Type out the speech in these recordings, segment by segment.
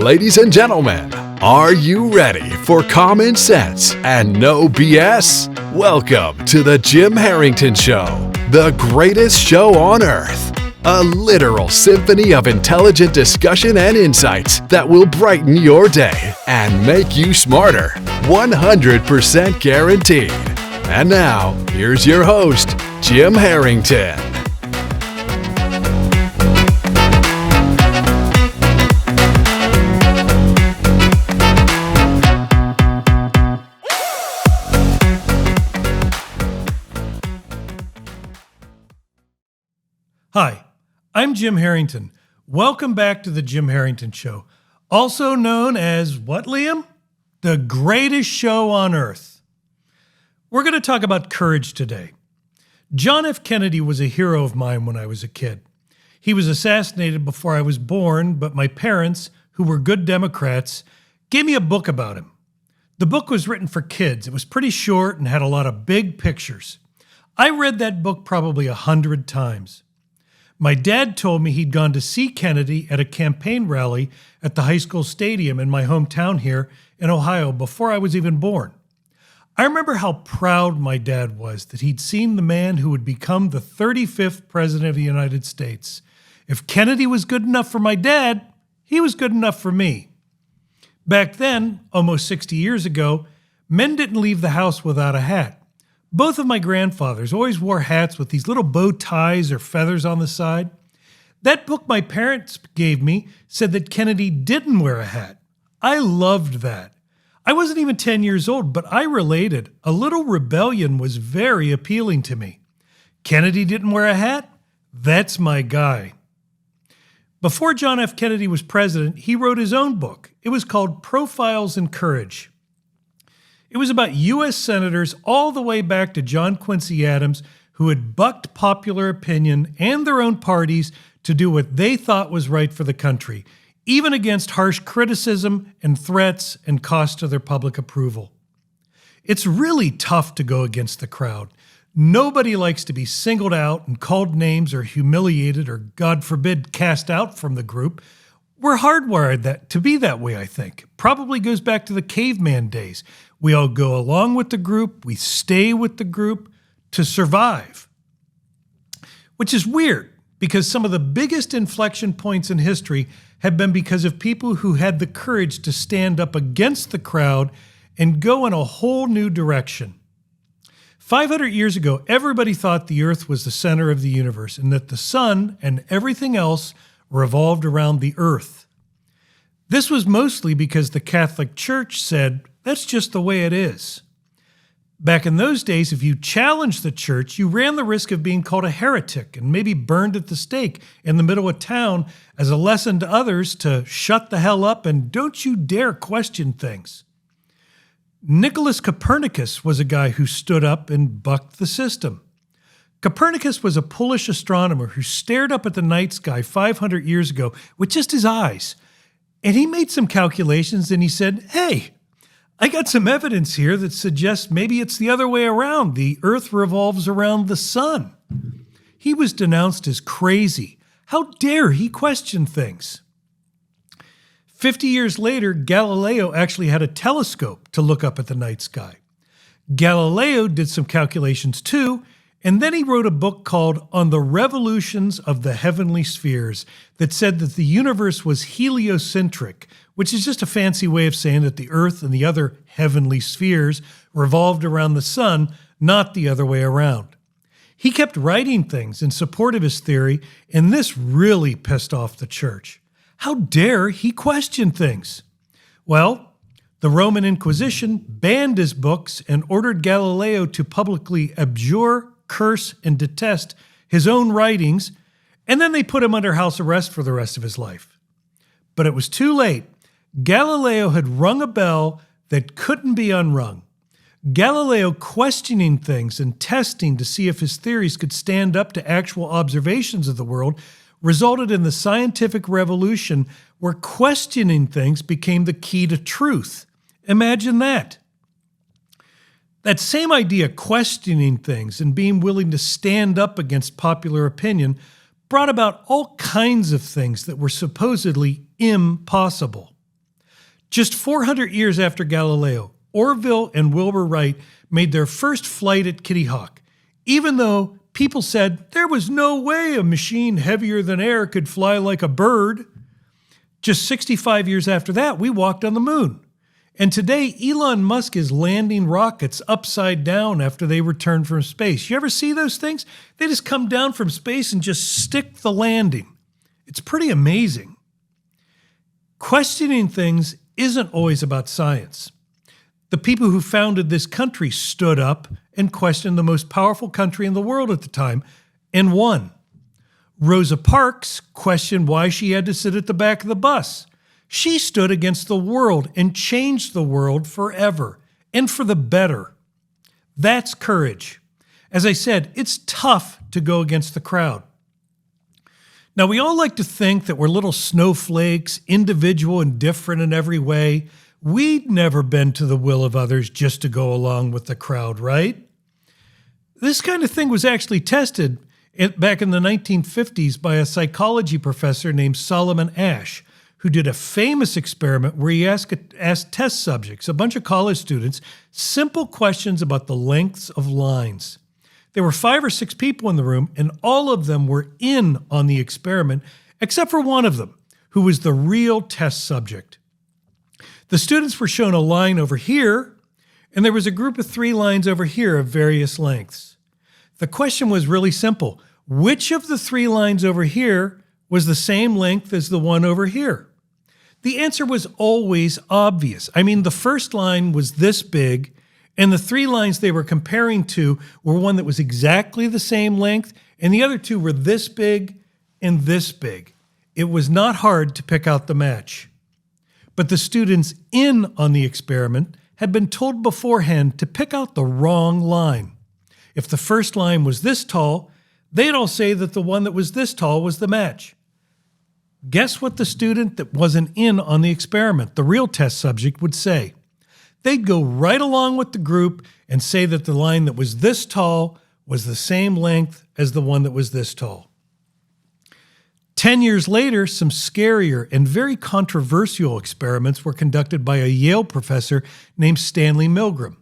Ladies and gentlemen, are you ready for common sense and no BS? Welcome to the Jim Harrington Show, the greatest show on earth. A literal symphony of intelligent discussion and insights that will brighten your day and make you smarter. 100% guaranteed. And now, here's your host, Jim Harrington. Hi, I'm Jim Harrington. Welcome back to the Jim Harrington Show, also known as what, Liam? The greatest show on earth. We're going to talk about courage today. John F. Kennedy was a hero of mine when I was a kid. He was assassinated before I was born, but my parents, who were good Democrats, gave me a book about him. The book was written for kids. It was pretty short and had a lot of big pictures. I read that book probably 100 times. My dad told me he'd gone to see Kennedy at a campaign rally at the high school stadium in my hometown here in Ohio before I was even born. I remember how proud my dad was that he'd seen the man who would become the 35th president of the United States. If Kennedy was good enough for my dad, he was good enough for me. Back then, almost 60 years ago, men didn't leave the house without a hat. Both of my grandfathers always wore hats with these little bow ties or feathers on the side. That book my parents gave me said that Kennedy didn't wear a hat. I loved that. I wasn't even 10 years old, but I related. A little rebellion was very appealing to me. Kennedy didn't wear a hat? That's my guy. Before John F. Kennedy was president, he wrote his own book. It was called Profiles in Courage. It was about U.S. senators all the way back to John Quincy Adams, who had bucked popular opinion and their own parties to do what they thought was right for the country, even against harsh criticism and threats and cost to their public approval. It's really tough to go against the crowd. Nobody likes to be singled out and called names or humiliated or, God forbid, cast out from the group. We're hardwired to be that way, I think. Probably goes back to the caveman days. We all go along with the group, we stay with the group to survive. Which is weird, because some of the biggest inflection points in history have been because of people who had the courage to stand up against the crowd and go in a whole new direction. 500 years ago, everybody thought the earth was the center of the universe and that the sun and everything else revolved around the earth. This was mostly because the Catholic Church said, that's just the way it is. Back in those days, if you challenged the church, you ran the risk of being called a heretic and maybe burned at the stake in the middle of town as a lesson to others to shut the hell up and don't you dare question things. Nicholas Copernicus was a guy who stood up and bucked the system. Copernicus was a Polish astronomer who stared up at the night sky 500 years ago with just his eyes. And he made some calculations and he said, hey, I got some evidence here that suggests maybe it's the other way around. The earth revolves around the sun. He was denounced as crazy. How dare he question things? 50 years later, Galileo actually had a telescope to look up at the night sky. Galileo did some calculations too, and then he wrote a book called On the Revolutions of the Heavenly Spheres that said that the universe was heliocentric, which is just a fancy way of saying that the earth and the other heavenly spheres revolved around the sun, not the other way around. He kept writing things in support of his theory, and this really pissed off the church. How dare he question things? Well, the Roman Inquisition banned his books and ordered Galileo to publicly abjure, curse, and detest his own writings, and then they put him under house arrest for the rest of his life. But it was too late. Galileo had rung a bell that couldn't be unrung. Galileo questioning things and testing to see if his theories could stand up to actual observations of the world resulted in the scientific revolution where questioning things became the key to truth. Imagine that. That same idea, questioning things and being willing to stand up against popular opinion, brought about all kinds of things that were supposedly impossible. Just 400 years after Galileo, Orville and Wilbur Wright made their first flight at Kitty Hawk, even though people said there was no way a machine heavier than air could fly like a bird. Just 65 years after that, we walked on the moon. And today, Elon Musk is landing rockets upside down after they return from space. You ever see those things? They just come down from space and just stick the landing. It's pretty amazing. Questioning things isn't always about science. The people who founded this country stood up and questioned the most powerful country in the world at the time and won. Rosa Parks questioned why she had to sit at the back of the bus. She stood against the world and changed the world forever and for the better. That's courage. As I said, it's tough to go against the crowd. Now, we all like to think that we're little snowflakes, individual and different in every way. We'd never bend to the will of others just to go along with the crowd, right? This kind of thing was actually tested back in the 1950s by a psychology professor named Solomon Asch, who did a famous experiment where he asked test subjects, a bunch of college students, simple questions about the lengths of lines. There were 5 or 6 people in the room, and all of them were in on the experiment, except for one of them, who was the real test subject. The students were shown a line over here, and there was a group of 3 lines over here of various lengths. The question was really simple. Which of the 3 lines over here was the same length as the one over here? The answer was always obvious. I mean, the first line was this big, and the 3 lines they were comparing to were one that was exactly the same length, and the other 2 were this big and this big. It was not hard to pick out the match. But the students in on the experiment had been told beforehand to pick out the wrong line. If the first line was this tall, they'd all say that the one that was this tall was the match. Guess what the student that wasn't in on the experiment, the real test subject, would say? They'd go right along with the group and say that the line that was this tall was the same length as the one that was this tall. 10 years later, some scarier and very controversial experiments were conducted by a Yale professor named Stanley Milgram.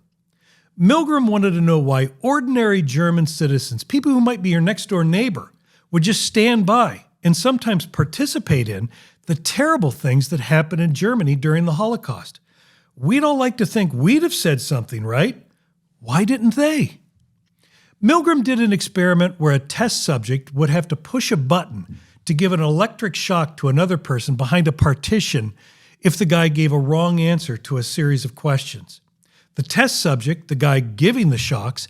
Milgram wanted to know why ordinary German citizens, people who might be your next-door neighbor, would just stand by and sometimes participate in the terrible things that happened in Germany during the Holocaust. We'd all like to think we'd have said something, right? Why didn't they? Milgram did an experiment where a test subject would have to push a button to give an electric shock to another person behind a partition if the guy gave a wrong answer to a series of questions. The test subject, the guy giving the shocks,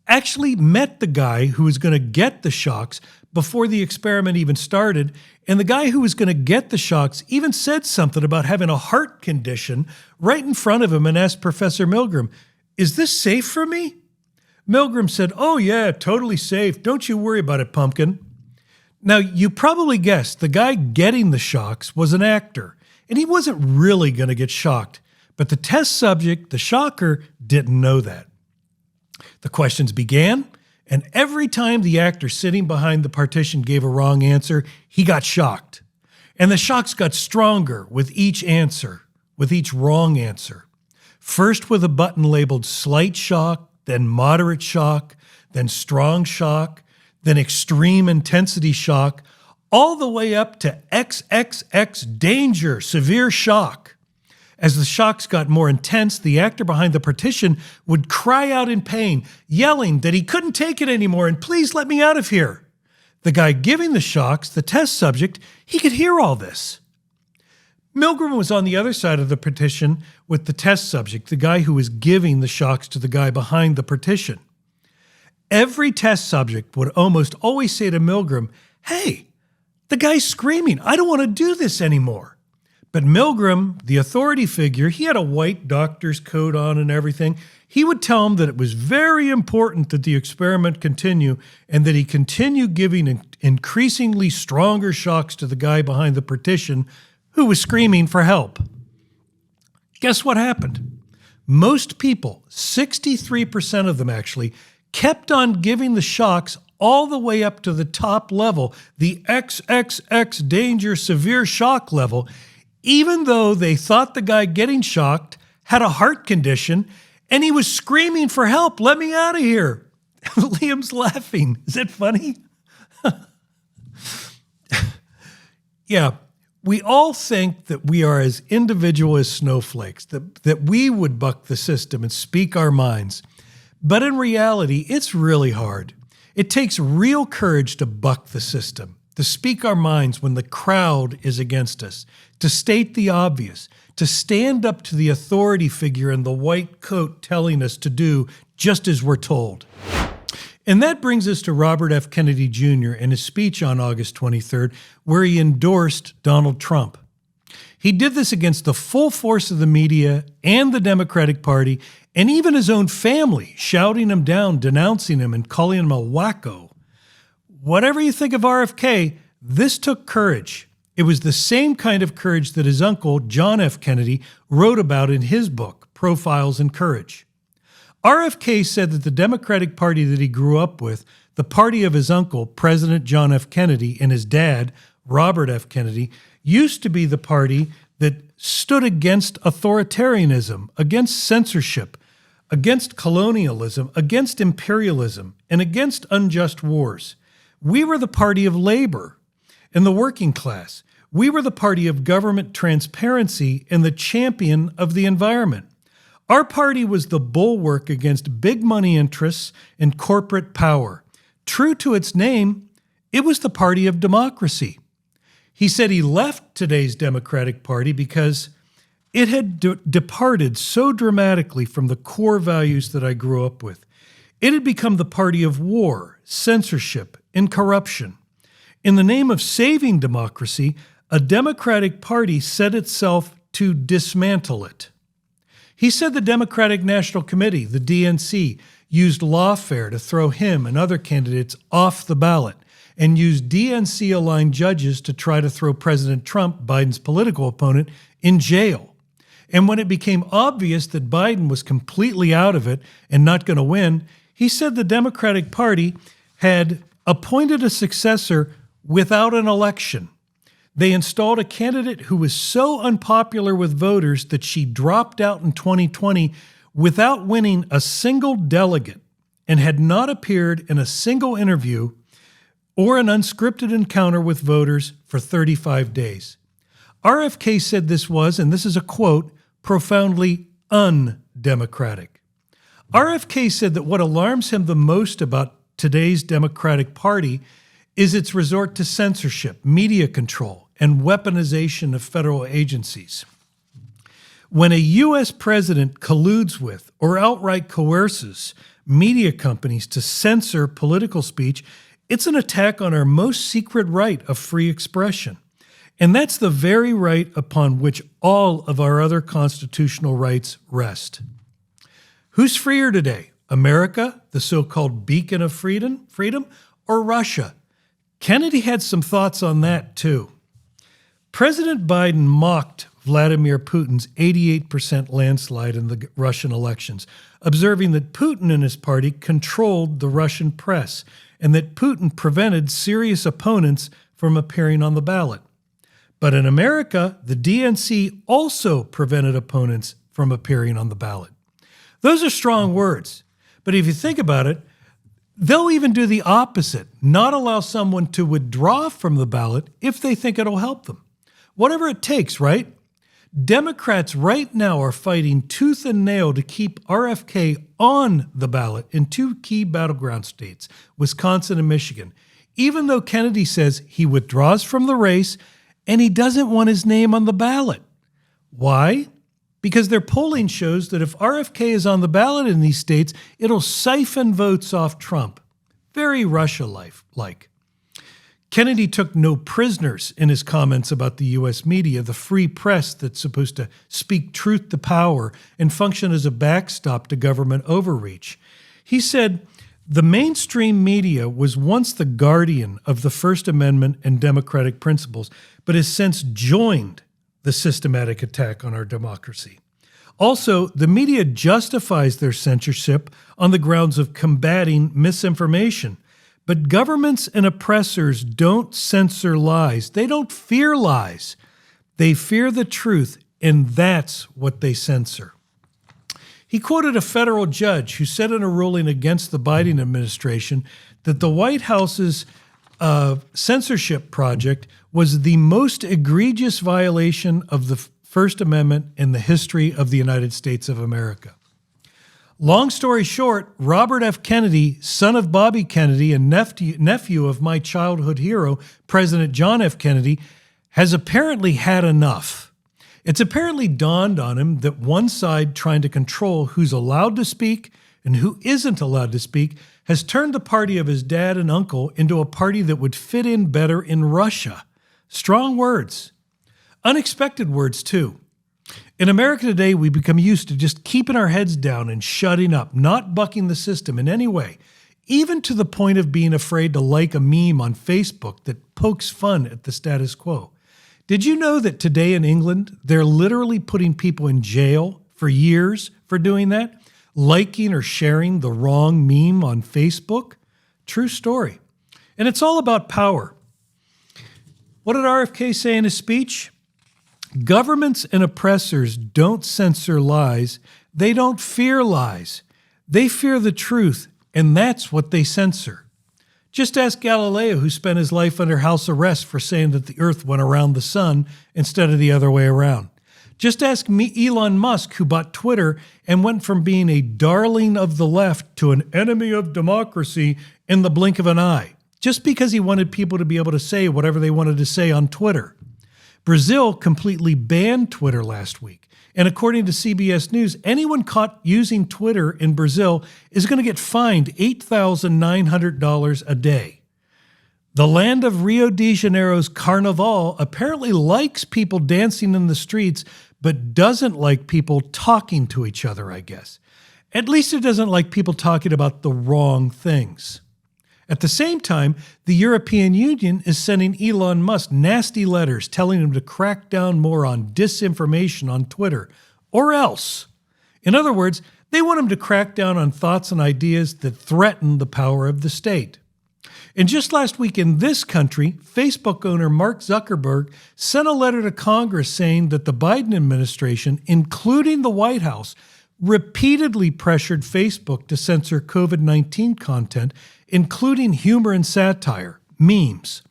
actually met the guy who was going to get the shocks before the experiment even started, and the guy who was going to get the shocks even said something about having a heart condition right in front of him and asked Professor Milgram, "Is this safe for me?" Milgram said, "Oh yeah, totally safe. Don't you worry about it, pumpkin." Now, you probably guessed the guy getting the shocks was an actor, and he wasn't really going to get shocked. But the test subject, the shocker, didn't know that. The questions began, and every time the actor sitting behind the partition gave a wrong answer, he got shocked. And the shocks got stronger with each answer, with each wrong answer. First with a button labeled slight shock, then moderate shock, then strong shock, then extreme intensity shock, all the way up to XXX danger, severe shock. As the shocks got more intense, the actor behind the partition would cry out in pain, yelling that he couldn't take it anymore and please let me out of here. The guy giving the shocks, the test subject, he could hear all this. Milgram was on the other side of the partition with the test subject, the guy who was giving the shocks to the guy behind the partition. Every test subject would almost always say to Milgram, "Hey, the guy's screaming, I don't want to do this anymore." But Milgram, the authority figure, he had a white doctor's coat on and everything. He would tell him that it was very important that the experiment continue and that he continue giving increasingly stronger shocks to the guy behind the partition who was screaming for help. Guess what happened? Most people, 63% of them actually, kept on giving the shocks all the way up to the top level, the XXX danger severe shock level, even though they thought the guy getting shocked had a heart condition and he was screaming for help. Let me out of here. Liam's laughing. Is that funny? Yeah. We all think that we are as individual as snowflakes, that we would buck the system and speak our minds. But in reality, it's really hard. It takes real courage to buck the system, to speak our minds when the crowd is against us, to state the obvious, to stand up to the authority figure in the white coat telling us to do just as we're told. And that brings us to Robert F. Kennedy Jr. and his speech on August 23rd, where he endorsed Donald Trump. He did this against the full force of the media and the Democratic Party, and even his own family, shouting him down, denouncing him, and calling him a wacko. Whatever you think of RFK, this took courage. It was the same kind of courage that his uncle, John F. Kennedy, wrote about in his book, Profiles in Courage. RFK said that the Democratic Party that he grew up with, the party of his uncle, President John F. Kennedy, and his dad, Robert F. Kennedy, used to be the party that stood against authoritarianism, against censorship, against colonialism, against imperialism, and against unjust wars. We were the party of labor and the working class. We were the party of government transparency and the champion of the environment. Our party was the bulwark against big money interests and corporate power. True to its name, it was the party of democracy. He said he left today's Democratic Party because it had departed so dramatically from the core values that I grew up with. It had become the party of war, censorship, and corruption. In the name of saving democracy, a Democratic Party set itself to dismantle it. He said the Democratic National Committee, the DNC, used lawfare to throw him and other candidates off the ballot and used DNC-aligned judges to try to throw President Trump, Biden's political opponent, in jail. And when it became obvious that Biden was completely out of it and not going to win, he said the Democratic Party had appointed a successor without an election. They installed a candidate who was so unpopular with voters that she dropped out in 2020 without winning a single delegate and had not appeared in a single interview or an unscripted encounter with voters for 35 days. RFK said this was, and this is a quote, profoundly undemocratic. RFK said that what alarms him the most about today's Democratic Party is its resort to censorship, media control, and weaponization of federal agencies. When a U.S. president colludes with or outright coerces media companies to censor political speech, it's an attack on our most secret right of free expression. And that's the very right upon which all of our other constitutional rights rest. Who's freer today? America, the so-called beacon of freedom, or Russia? Kennedy had some thoughts on that too. President Biden mocked Vladimir Putin's 88% landslide in the Russian elections, observing that Putin and his party controlled the Russian press and that Putin prevented serious opponents from appearing on the ballot. But in America, the DNC also prevented opponents from appearing on the ballot. Those are strong words, but if you think about it, they'll even do the opposite, not allow someone to withdraw from the ballot if they think it'll help them. Whatever it takes, right? Democrats right now are fighting tooth and nail to keep RFK on the ballot in two key battleground states, Wisconsin and Michigan, even though Kennedy says he withdraws from the race and he doesn't want his name on the ballot. Why? Because their polling shows that if RFK is on the ballot in these states, it'll siphon votes off Trump. Very Russia-like. Kennedy took no prisoners in his comments about the U.S. media, the free press that's supposed to speak truth to power and function as a backstop to government overreach. He said, the mainstream media was once the guardian of the First Amendment and democratic principles, but has since joined the systematic attack on our democracy. Also, the media justifies their censorship on the grounds of combating misinformation. But governments and oppressors don't censor lies. They don't fear lies. They fear the truth, and that's what they censor. He quoted a federal judge who said in a ruling against the Biden administration that the White House's censorship project was the most egregious violation of the First Amendment in the history of the United States of America. Long story short, Robert F. Kennedy, son of Bobby Kennedy and nephew of my childhood hero, President John F. Kennedy, has apparently had enough. It's apparently dawned on him that one side trying to control who's allowed to speak and who isn't allowed to speak has turned the party of his dad and uncle into a party that would fit in better in Russia. Strong words. Unexpected words, too. In America today, we become used to just keeping our heads down and shutting up, not bucking the system in any way, even to the point of being afraid to like a meme on Facebook that pokes fun at the status quo. Did you know that today in England, they're literally putting people in jail for years for doing that? Liking or sharing the wrong meme on Facebook? True story. And it's all about power. What did RFK say in his speech? Governments and oppressors don't censor lies. They don't fear lies. They fear the truth, and that's what they censor. Just ask Galileo, who spent his life under house arrest for saying that the earth went around the sun instead of the other way around. Just ask Elon Musk, who bought Twitter and went from being a darling of the left to an enemy of democracy in the blink of an eye, just because he wanted people to be able to say whatever they wanted to say on Twitter. Brazil completely banned Twitter last week. And according to CBS News, anyone caught using Twitter in Brazil is going to get fined $8,900 a day. The land of Rio de Janeiro's Carnaval apparently likes people dancing in the streets, but doesn't like people talking to each other, I guess. At least it doesn't like people talking about the wrong things. At the same time, the European Union is sending Elon Musk nasty letters telling him to crack down more on disinformation on Twitter, or else. In other words, they want him to crack down on thoughts and ideas that threaten the power of the state. And just last week in this country, Facebook owner Mark Zuckerberg sent a letter to Congress saying that the Biden administration, including the White House, repeatedly pressured Facebook to censor COVID-19 content, including humor and satire, memes.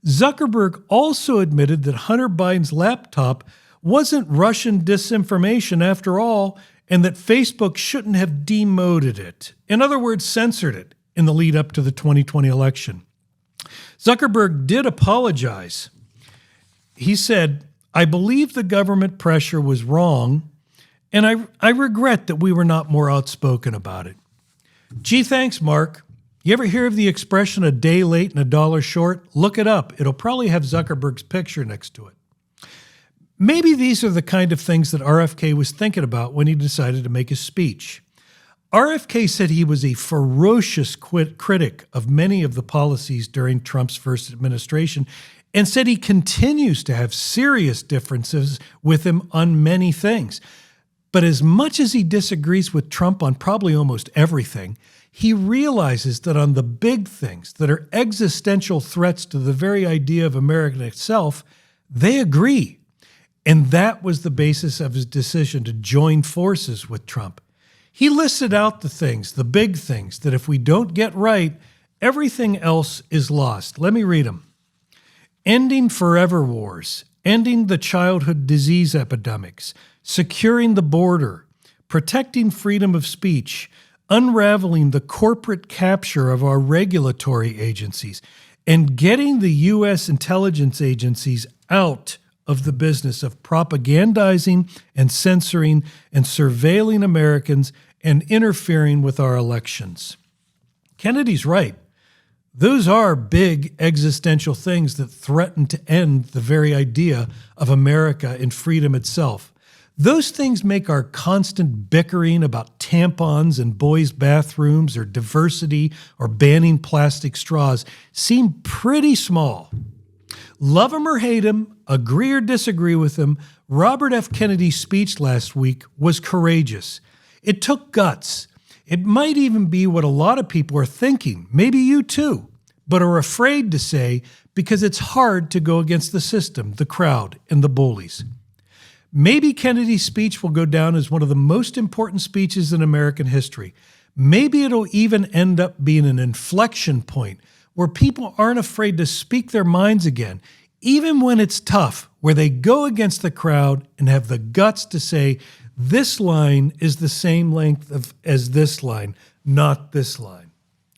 Zuckerberg also admitted that Hunter Biden's laptop wasn't Russian disinformation after all, and that Facebook shouldn't have demoted it. In other words, censored it in the lead up to the 2020 election. Zuckerberg did apologize. He said, "I believe the government pressure was wrong, and I regret that we were not more outspoken about it." Gee, thanks, Mark. You ever hear of the expression a day late and a dollar short? Look it up. It'll probably have Zuckerberg's picture next to it. Maybe these are the kind of things that RFK was thinking about when he decided to make his speech. RFK said he was a ferocious critic of many of the policies during Trump's first administration and said he continues to have serious differences with him on many things. But as much as he disagrees with Trump on probably almost everything, he realizes that on the big things that are existential threats to the very idea of America itself, they agree. And that was the basis of his decision to join forces with Trump. He listed out the things, the big things, that if we don't get right, everything else is lost. Let me read them. Ending forever wars, ending the childhood disease epidemics, securing the border, protecting freedom of speech, unraveling the corporate capture of our regulatory agencies, and getting the U.S. intelligence agencies out of the business of propagandizing and censoring and surveilling Americans and interfering with our elections. Kennedy's right. Those are big existential things that threaten to end the very idea of America and freedom itself. Those things make our constant bickering about tampons in boys' bathrooms or diversity or banning plastic straws seem pretty small. Love him or hate him, agree or disagree with him, Robert F. Kennedy's speech last week was courageous. It took guts. It might even be what a lot of people are thinking, maybe you too. but are afraid to say because it's hard to go against the system, the crowd, and the bullies. Maybe Kennedy's speech will go down as one of the most important speeches in American history. Maybe it'll even end up being an inflection point where people aren't afraid to speak their minds again, even when it's tough, where they go against the crowd and have the guts to say, this line is the same length as this line, not this line.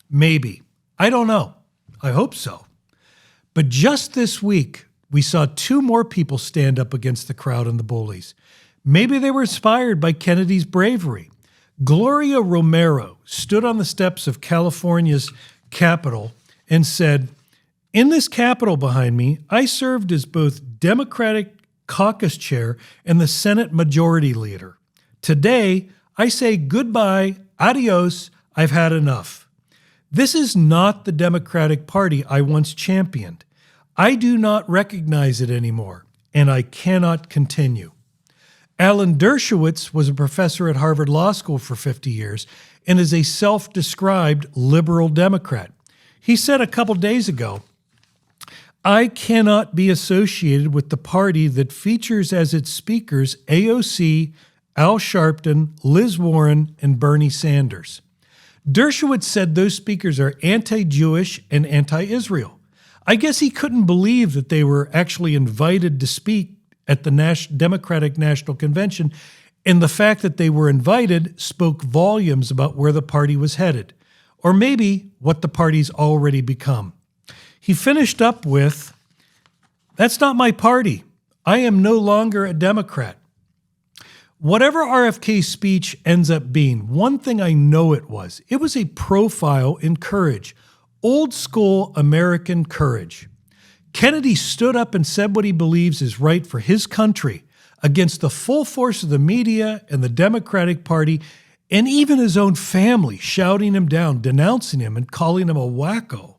Maybe. I don't know. I hope so. But just this week, we saw two more people stand up against the crowd and the bullies. Maybe they were inspired by Kennedy's bravery. Gloria Romero stood on the steps of California's Capitol and said, "In this Capitol behind me, I served as both Democratic caucus chair and the Senate majority leader. Today, I say goodbye, adios, I've had enough. This is not the Democratic Party I once championed. I do not recognize it anymore, and I cannot continue." Alan Dershowitz was a professor at Harvard Law School for 50 years and is a self-described liberal Democrat. He said a couple days ago, "I cannot be associated with the party that features as its speakers AOC, Al Sharpton, Liz Warren, and Bernie Sanders." Dershowitz said those speakers are anti-Jewish and anti-Israel. I guess he couldn't believe that they were actually invited to speak at the Democratic National Convention, and the fact that they were invited spoke volumes about where the party was headed, or maybe what the party's already become. He finished up with, "That's not my party. I am no longer a Democrat." Whatever RFK's speech ends up being, one thing I know it was a profile in courage, old school American courage. Kennedy stood up and said what he believes is right for his country against the full force of the media and the Democratic Party and even his own family shouting him down, denouncing him, and calling him a wacko.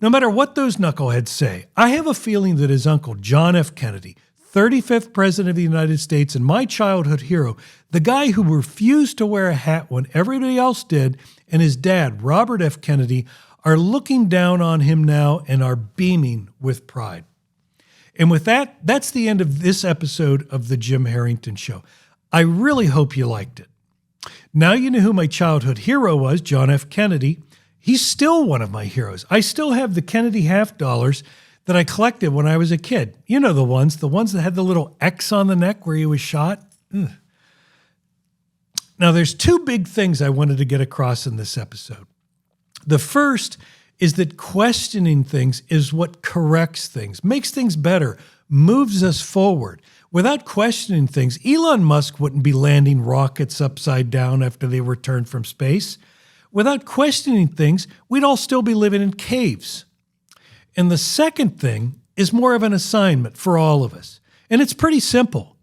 No matter what those knuckleheads say, I have a feeling that his uncle, John F. Kennedy, 35th President of the United States and my childhood hero, the guy who refused to wear a hat when everybody else did, and his dad, Robert F. Kennedy, are looking down on him now and are beaming with pride. And with that, that's the end of this episode of The Jim Harrington Show. I really hope you liked it. Now you know who my childhood hero was, John F. Kennedy. He's still one of my heroes. I still have the Kennedy half dollars that I collected when I was a kid. You know the ones that had the little X on the neck where he was shot. Ugh. Now there's two big things I wanted to get across in this episode. The first is that questioning things is what corrects things, makes things better, moves us forward. Without questioning things, Elon Musk wouldn't be landing rockets upside down after they returned from space. Without questioning things, we'd all still be living in caves. And the second thing is more of an assignment for all of us. And it's pretty simple.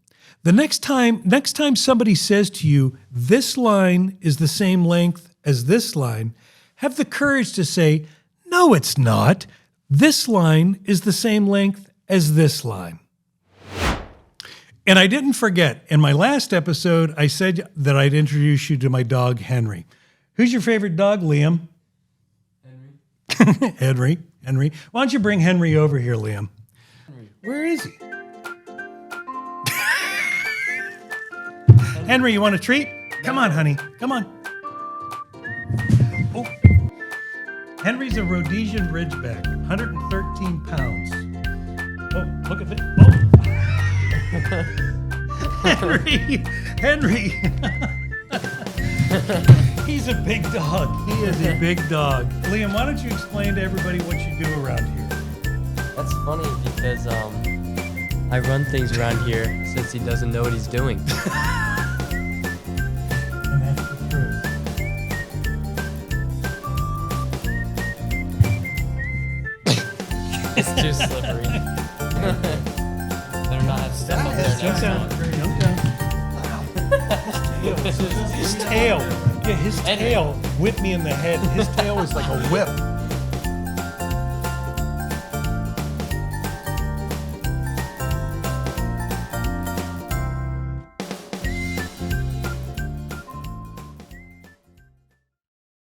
The next time somebody says to you, this line is the same length as this line, have the courage to say, no, it's not. This line is the same length as this line. And I didn't forget, in my last episode, I said that I'd introduce you to my dog, Henry. Who's your favorite dog, Liam? Henry. Henry. Why don't you bring Henry over here, Liam? Henry. Where is he? Henry, you want a treat? Come on, honey. Come on. Oh. Henry's a Rhodesian Ridgeback, 113 pounds. Oh, look at this. Oh. Henry. He's a big dog. He is a big dog. Liam, why don't you explain to everybody what you do around here? That's funny because I run things around here since he doesn't know what he's doing. And that's the truth. It's too slippery. They're not stuff up there Don't now. His tail. Yeah, his tail whipped me in the head. His tail was like a whip.